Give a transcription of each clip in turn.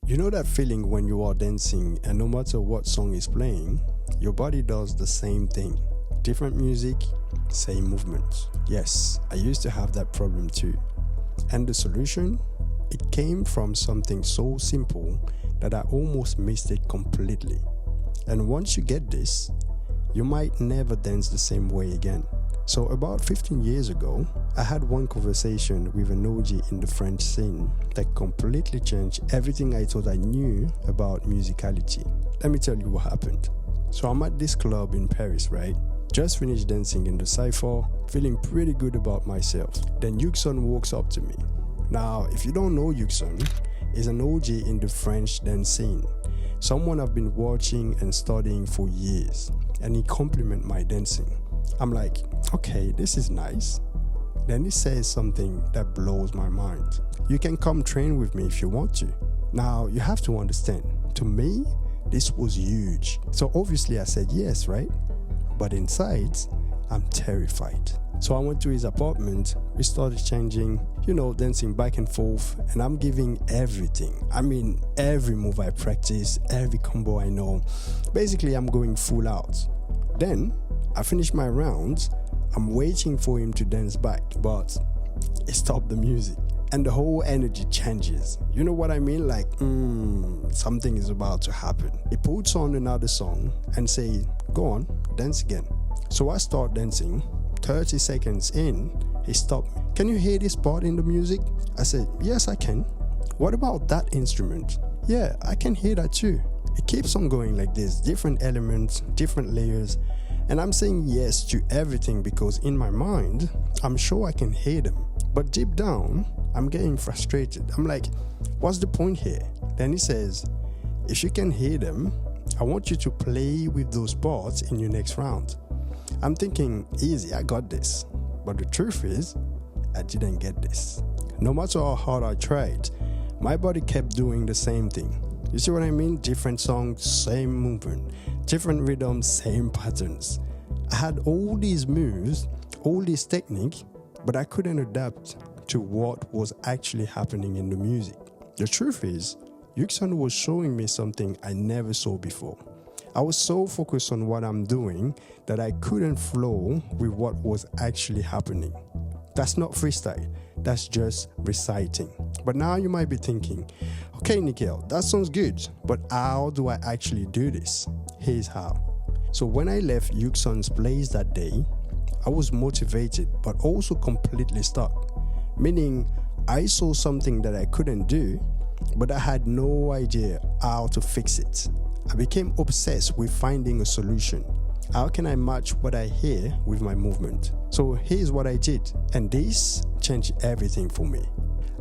You know that feeling when you are dancing and no matter what song is playing, your body does the same thing. Different music, same movements. Yes, I used to have that problem too. And the solution? It came from something so simple that I almost missed it completely. And once you get this, you might never dance the same way again. So about 15 years ago, I had one conversation with an OG in the French scene that completely changed everything I thought I knew about musicality. Let me tell you what happened. So I'm at this club in Paris, right? Just finished dancing in the cypher, feeling pretty good about myself. Then Yuxon walks up to me. Now, if you don't know Yuxon, he's an OG in the French dance scene. Someone I've been watching and studying for years, and he complimented my dancing. I'm like, okay, this is nice. Then he says something that blows my mind. You can come train with me if you want to. Now, you have to understand, to me, this was huge. So obviously I said yes, right? But inside, I'm terrified. So I went to his apartment, we started changing, dancing back and forth, and I'm giving everything. I mean, every move I practice, every combo I know. Basically, I'm going full out. Then, I finished my rounds, I'm waiting for him to dance back, but he stopped the music. And the whole energy changes. You know what I mean? Like, something is about to happen. He puts on another song and say, go on, dance again. So I start dancing. 30 seconds in, he stopped me. Can you hear this part in the music? I said, yes, I can. What about that instrument? Yeah, I can hear that too. It keeps on going like this, different elements, different layers. And I'm saying yes to everything because in my mind, I'm sure I can hear them. But deep down, I'm getting frustrated. I'm like, what's the point here? Then he says, if you can hear them, I want you to play with those parts in your next round. I'm thinking, easy, I got this. But the truth is, I didn't get this. No matter how hard I tried, my body kept doing the same thing. You see what I mean? Different songs, same movement. Different rhythms, same patterns. I had all these moves, all this technique, but I couldn't adapt to what was actually happening in the music. The truth is, Yuxon was showing me something I never saw before. I was so focused on what I'm doing that I couldn't flow with what was actually happening. That's not freestyle, that's just reciting. But now you might be thinking, okay, Nikhil, that sounds good, but how do I actually do this? Here's how. So when I left Yuxon's place that day, I was motivated, but also completely stuck. Meaning, I saw something that I couldn't do, but I had no idea how to fix it. I became obsessed with finding a solution. How can I match what I hear with my movement? So here's what I did, and this changed everything for me.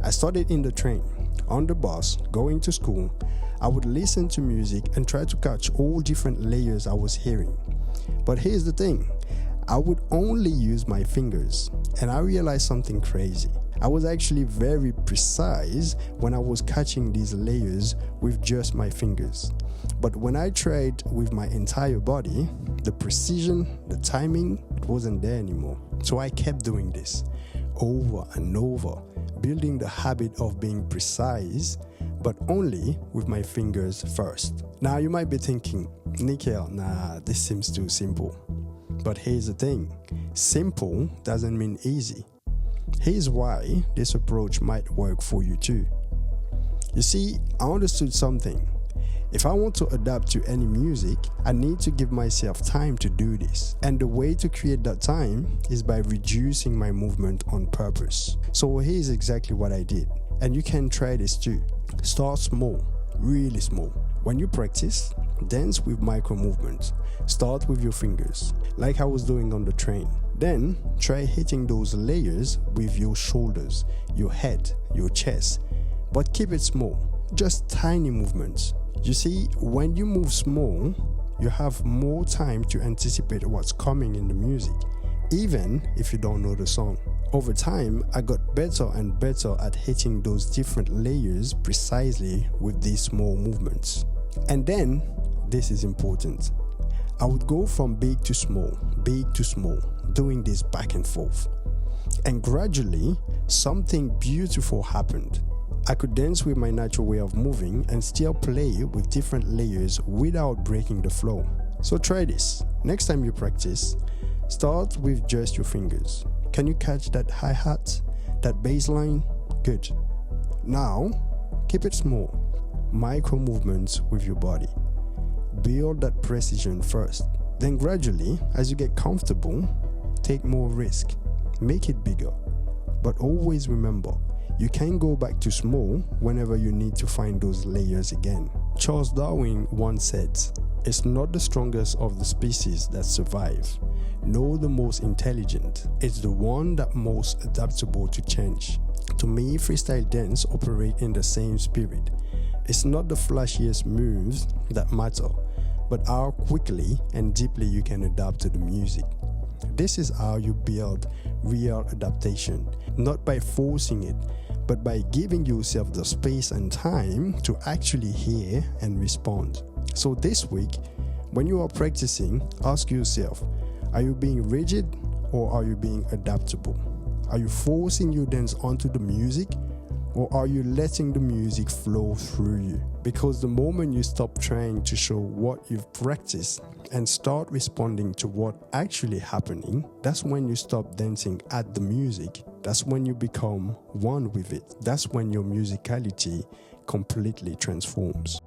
I started in the train, on the bus, going to school. I would listen to music and try to catch all different layers I was hearing. But here's the thing, I would only use my fingers, and I realized something crazy. I was actually very precise when I was catching these layers with just my fingers. But when I tried with my entire body, the precision, the timing, it wasn't there anymore. So I kept doing this over and over, building the habit of being precise, but only with my fingers first. Now you might be thinking, Nikhil, this seems too simple. But here's the thing, simple doesn't mean easy. Here's why this approach might work for you too. You see, I understood something. If I want to adapt to any music, I need to give myself time to do this. And the way to create that time is by reducing my movement on purpose. So here's exactly what I did. And you can try this too. Start small, really small. When you practice, dance with micro movements. Start with your fingers, like I was doing on the train. Then try hitting those layers with your shoulders, your head, your chest. But keep it small, just tiny movements. You see, when you move small, you have more time to anticipate what's coming in the music, even if you don't know the song. Over time, I got better and better at hitting those different layers precisely with these small movements. And then, this is important. I would go from big to small, doing this back and forth. And gradually, something beautiful happened. I could dance with my natural way of moving and still play with different layers without breaking the flow. So try this. Next time you practice, start with just your fingers. Can you catch that hi-hat, that bass line? Good. Now, keep it small. Micro movements with your body. Build that precision first. Then gradually, as you get comfortable, take more risk. Make it bigger. But always remember, you can go back to small whenever you need to find those layers again. Charles Darwin once said, "It's not the strongest of the species that survive, nor the most intelligent. It's the one that most adaptable to change." To me, freestyle dance operates in the same spirit. It's not the flashiest moves that matter, but how quickly and deeply you can adapt to the music. This is how you build real adaptation, not by forcing it, but by giving yourself the space and time to actually hear and respond. So this week, when you are practicing, ask yourself, are you being rigid or are you being adaptable? Are you forcing your dance onto the music or are you letting the music flow through you? Because the moment you stop trying to show what you've practiced and start responding to what's actually happening, that's when you stop dancing at the music. That's when you become one with it. That's when your musicality completely transforms.